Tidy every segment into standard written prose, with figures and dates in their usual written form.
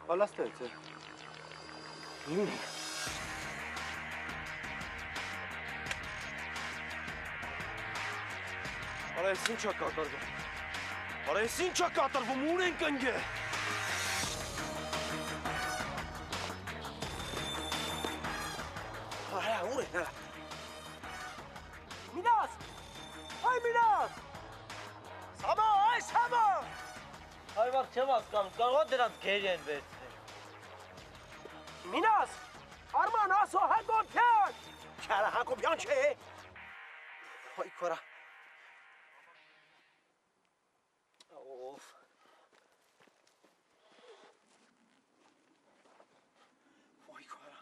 Պալաստայից է։ Իմն է։ Արա ես ինչ է կատարվում։ Արա ես ինչ է կատարվում, ուր ենք ընգե։ Արա, ուր է։ Մինաս, այ Մինաս։ Սամա, այ Սամա։ Այ վաղ չեմ ասկանում, կարող դրանց գերի են վերցնել։ Մինաս, Արման ասո Հակոբյան։ Չարա Հակոբյան չէ։ Ոյ քորա։ Օֆ։ Ոյ քորա։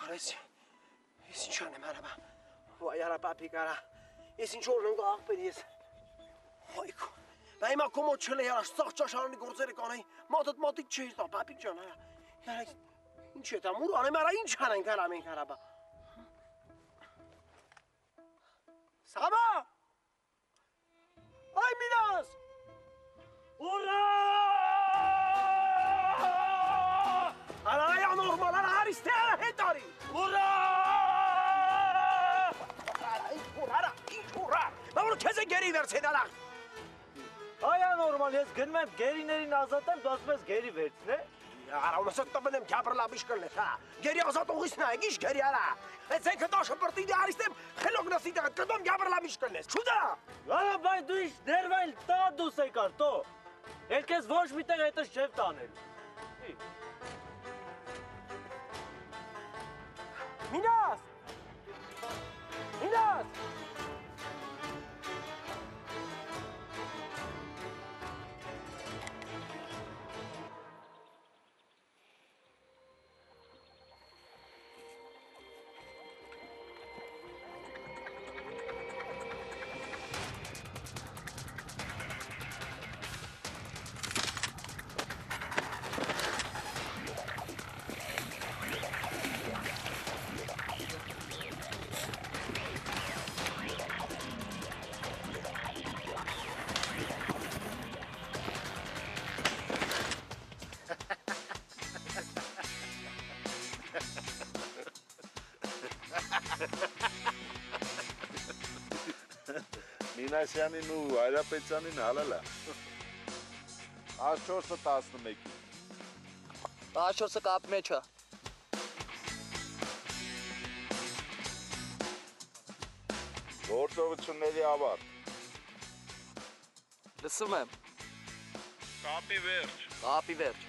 Արես։ Ես ինչ անեմ հարաբա։ Ոյ արա պապի կարա։ Ես ինչ օրն ընկա աղբեր ես։ Ոյ քո։ Նա հիմա կոմոդ չել է яра, սաղ ճաշարանի գործերը կանեի։ Մատդ մատիկ չէր տա, պապիկ ջան, արա։ Яра ինչ է դա, մուր անեմ արա, ինչ անենք արա մենք հարաբա։ Սամա։ Այ Մինաս։ Ուրա! Արա այա նորմալ, արա հարիստե, արա հետ արի։ Ուրա! Արա, ինչ ուրա։ Նա որ քեզ է գերի վերցեն, արա։ Այա նորմալ, ես գնում եմ գերիներին ազատեմ, դու ասում ես գերի վերցնե։ Արա, ունասդ տվնեմ քյաբրլաբիշ կլնես, հա։ Գերի ազատողիս նայեք, ինչ գերի, արա։ Այս ենքը տաշը պրտիդի հարիստեմ, խելոք նասի տաղը, կդում քյաբրլաբիշ կլնես, չուզա։ Արա, բայ դու ինչ ներվայլ տա դուս եկար, տո։ Էլ կեզ ոչ մի տեղ հետս չև տանել։ Մինաս։ Մինաս։ Մինասյանին ու Հայրապետյանին հալալա։ 14-ը 11-ին։ 14-ը կապ մեջ է։ Գործողությունների ավարտ։ Լսում եմ։ Կապի վերջ։ Կապի վերջ։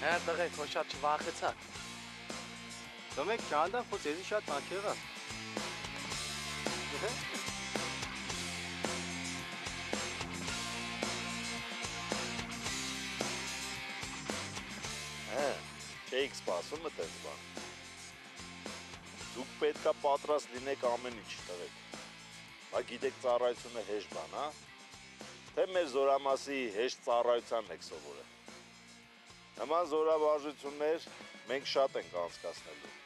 Հա տղեկ, հո շատ չվախեցաք։ Դոմեք ճանդան խոց եզի շատ մաչեղա։ Չէիք սպասում այդպես բան։ Դուք պետքա պատրաստ լինեք ամեն ինչ, տղեկ։ Բա գիտեք ծառայությունը հեշտ բան, հա։ Թե մեր զորամասի հեշտ ծառայությանն եք սովորել։ Նման զորավարժություններ մենք շատ ենք անցկացնելու։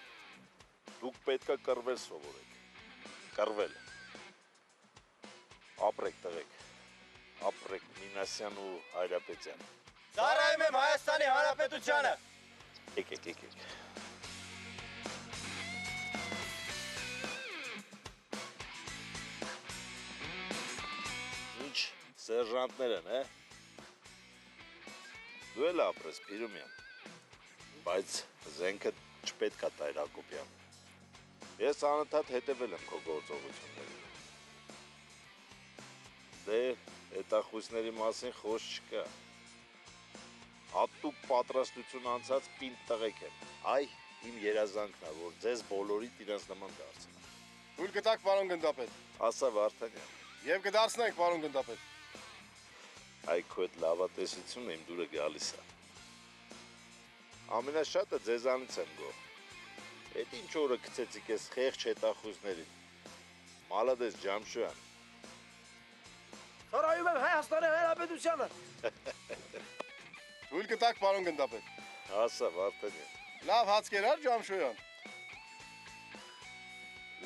Դուք պետքա կռվել սովորեք։ Կռվել։ Ապրեք, տղեկ։ Ապրեք Մինասյան ու Հայրապետյան։ Ծառայում եմ Հայաստանի Հանրապետությանը։ Եկեք։ Ինչ սերժանտներ են, է։ Դու էլ ապրես, Փիրումյան, բայց զենքը չպետք է տայր Հակոբյան։ Ես անընդհատ հետևել եմ քո գործողություններին։ Դե, հետախույզների մասին խոսք չկա։ Հատուկ պատրաստություն անցած պինդ տղեկ եմ։ Այ իմ երազանքն է, որ ձեզ բոլորիդ իրենց նման դարձնեմ։ Թույլ կտաք, պարոն գնդապետ։ Ասա Վարդանյան։ Եվ կդարձնենք, պարոն գնդապետ։ Այ քո այդ լավատեսությունը իմ դուրը գալիս է։ Ամենաշատը ձեզանից եմ գոհ։ Էդ ինչ օրը գցեցիք ես խեղճ հետախույզներին։ Մալադես Ջամշոյան։ Ծառայում եմ Հայաստանի Հանրապետությանը։ Թույլ կտաք, պարոն գնդապետ։ Ասա Վարդանյան։ Լավ հաց կերար Ջամշոյան։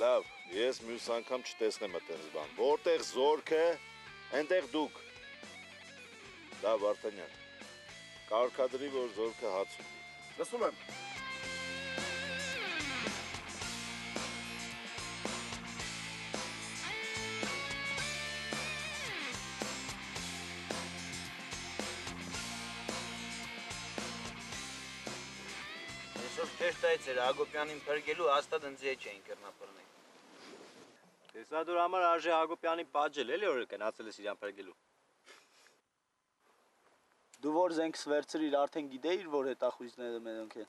Լավ, ես մյուս անգամ չտեսնեմ այդպես բան։ Որտեղ զորքը, Այնտեղ դուք։ Դա Վարդանյան։ Կարգադրի, որ զորքը հաց ուտի։ Լսում եմ։ Այսօր ճեշտայից էր Հակոբյանին փրկելու հաստատ ընձի չէին կրնապրնել։ Տեսա դուր համար արժե Հակոբյանի պատժել, էլի որ գնացել ես իրան փրկելու։ Դու որ զենքս վերցրիր արդեն գիտեիր, որ հետախույզները մենոնք են։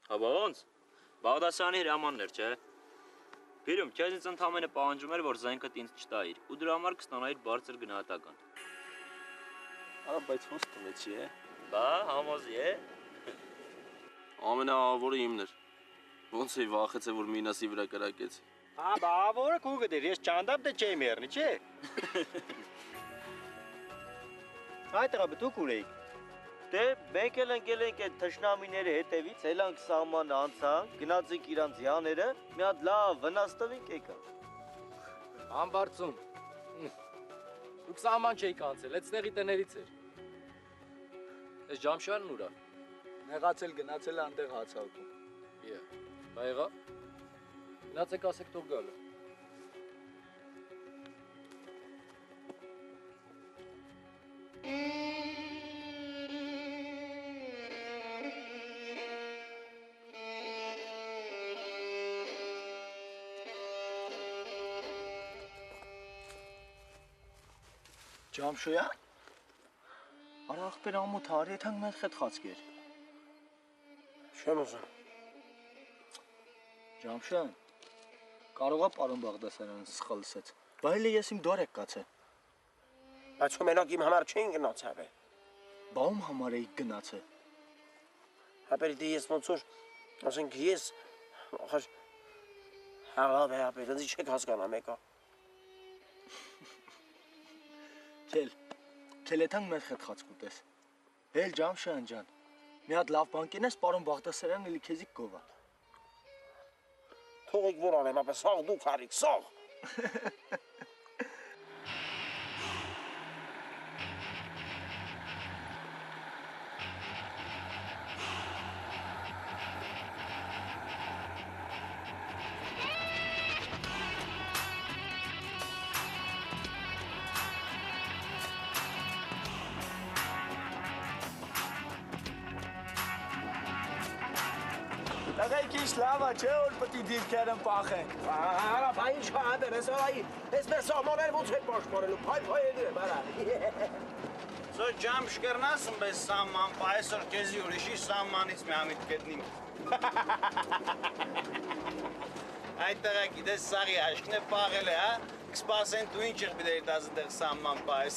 Հա ոնց։ Բաղդասարյանի հրամանն էր, չէ։ Բերում, քեզից ընդամենը պահանջում էր, որ զենքդ ինձ չտայիր, ու դրա համար կստանայիր բարձր գնահատական։ Արա, բայց ոնց տվեցի, է։ Բա, համոզի է։ Ամենահավորը իմն էր։ Ոնց էի վախեցել, որ մինասի վրա կրակեց։ Հա, բա, որը քու գդեր, ես ճանդապ դե չէի մեռնի, չէ։ Այդ տղա դուք ուր էիք։ Դե մենք էլ ընկել ենք այդ թշնամիների հետևից, ելանք սահմանը անցանք, գնացինք իրանց յաները, մի հատ լավ վնաս տվինք եկանք։ Ամբարձում։ Դուք սահման չէիք անցել, այդ ստեղի տներից էր։ Այս Ջամշյանն ուրա։ Նեղացել գնացել անտեղ հաց ալքում։ Իե։ Բա եղա։ Գնացեք ասեք թող գալը։ Ջամշոյան։ Արա ախպեր ամոթ հարի եթանք մենք խետ խացկեր։ Չեմ ուզում։ Ջամշոյան։ Կարողա պարոն Բաղդասարյանը սխալ լսեց։ Բայց ես իմ դարեք կացե։ Բայց ու մենակ իմ համար չէին գնացել է։ Բա ում համար էի գնացե։ Հապերի դի ես ոնց որ, ասենք ես, ախր, հաղավ է հապեր, ընձի չեք հասկանա մեկա։ Քել եթանք մենք խետ խաց կուտես։ Հել Ջամշոյան ջան, մի հատ լավ բան կենես պարոն Բաղդասարյանը էլի քեզի կգովա։ Թողեք որ անեմ, ապա սաղ դուք հարիք, սաղ։ Տղայք ինչ լավա չէ, որ պտի դիրքերն պախենք։ Արա, բա ինչ հատեր, ես արայի, ես մեր սահմաներ ոնց եք պաշտպարելու, փայ եդրեմ, արա։ Սո ջամ շկերնասում բես սաման, պա այսօր կեզի ուրիշի սամանից մի ամիտ կետնիմ։ Այդ տղա գիտես սաղի աշկն է պաղել է, հա, կսպասեն դու ինչ եղբի դերի տազընդեղ սաման պա այս։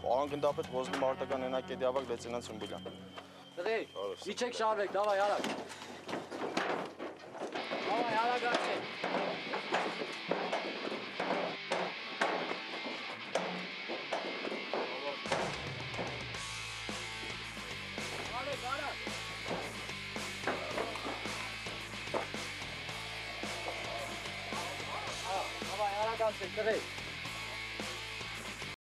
Պարոն գնդապետ ոզնի մարտական ենակետի ավակ լեցինան Սմբուլյան։ Տղի, իջեք շարվեք, դավայ արագ։ Դավայ արագ արցեք։ Արեք, արագ։ Դավայ արագ արցեք, տղի։